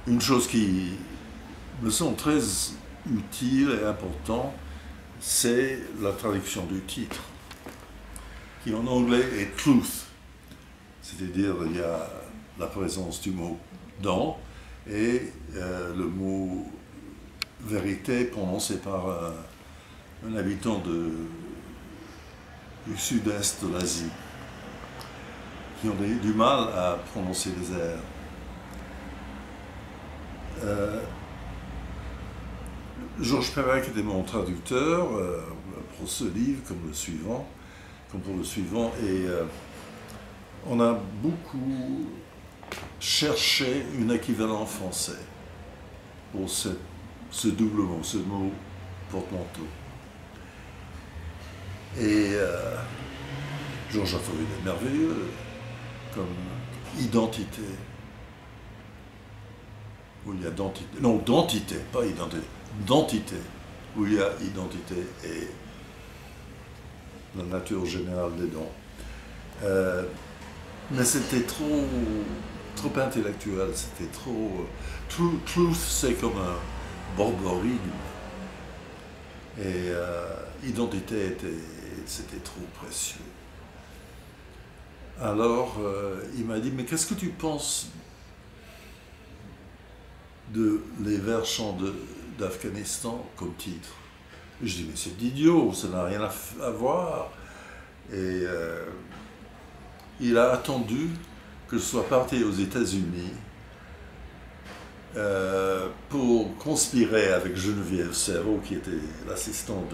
Une chose qui me semble très utile et importante, c'est la traduction du titre, qui en anglais est truth, c'est-à-dire il y a la présence du mot dans et le mot vérité prononcé par un habitant du sud-est de l'Asie, qui ont du mal à prononcer les R. Georges Perec était mon traducteur pour ce livre, comme pour le suivant, et on a beaucoup cherché un équivalent français pour ce double mot, ce mot porte-manteau. Et Georges a trouvé des merveilleux, comme identité, où il y a dentité, non, dentité, pas identité, dentité, où il y a identité et la nature générale des dents. Mais c'était trop intellectuel, c'était trop... Truth, c'est comme un borborigme. Et identité, c'était trop précieux. Alors, il m'a dit, mais qu'est-ce que tu penses de Les vers chants d'Afghanistan comme titre? Je dis, mais c'est idiot, ça n'a rien à voir. Et il a attendu que je sois parti aux États-Unis pour conspirer avec Geneviève Serrault, qui était l'assistante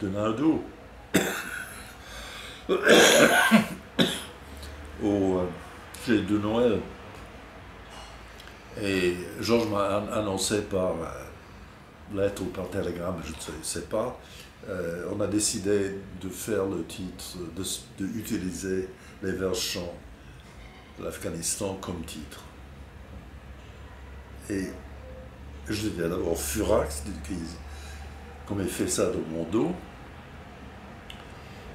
de Nadeau, au fête de Noël. Et Georges m'a annoncé par lettre ou par télégramme, je ne sais pas, on a décidé de faire le titre, d'utiliser les vers chants de l'Afghanistan comme titre. Et je l'ai d'abord furax, qu'on ait fait ça dans mon dos.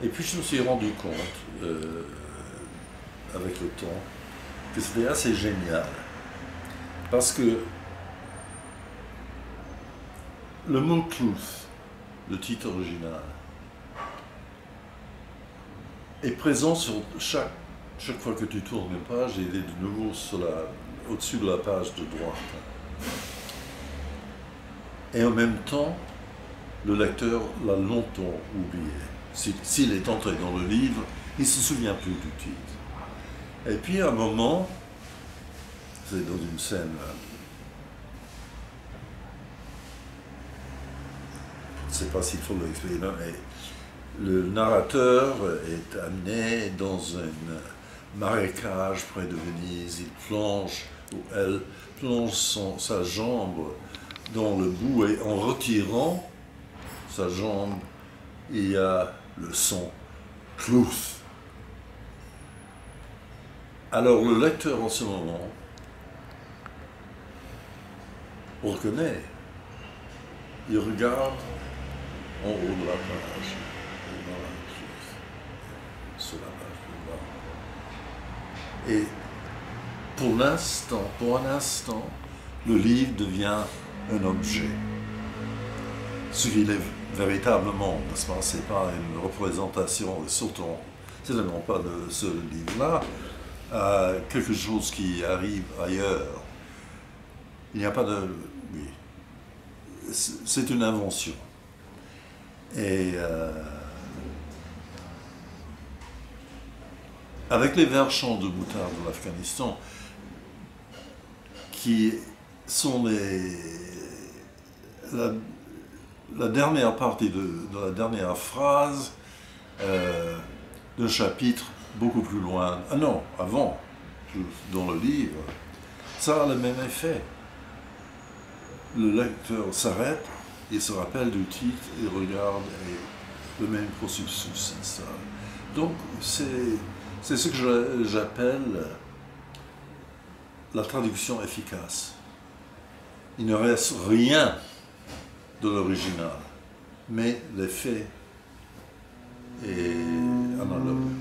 Et puis je me suis rendu compte, avec le temps, que c'était assez génial. Parce que le mot truth, le titre original, est présent sur chaque fois que tu tournes une page, il est de nouveau au-dessus de la page de droite. Et en même temps, le lecteur l'a longtemps oublié. S'il est entré dans le livre, il ne se souvient plus du titre. Et puis à un moment, c'est dans une scène, je ne sais pas s'il faut l'expliquer, mais le narrateur est amené dans un marécage près de Venise, il plonge, ou elle plonge sa jambe dans le bout et en retirant sa jambe, il y a le son truth. Alors le lecteur en ce moment reconnaît, il regarde en haut de la page, sur la page de bas. Et pour un instant, le livre devient un objet. Ce qu'il est véritablement, n'est-ce pas? C'est pas une représentation, surtout, certainement pas de ce livre-là, quelque chose qui arrive ailleurs. Il n'y a pas de... Oui. C'est une invention. Et avec les vers chants de Moutarde de l'Afghanistan, qui sont la dernière partie de la dernière phrase d'un chapitre beaucoup plus loin, non, avant, dans le livre, ça a le même effet. Le lecteur s'arrête, il se rappelle du titre, il regarde, et le même processus s'installe. Donc, c'est ce que j'appelle la traduction efficace. Il ne reste rien de l'original, mais l'effet est analogue.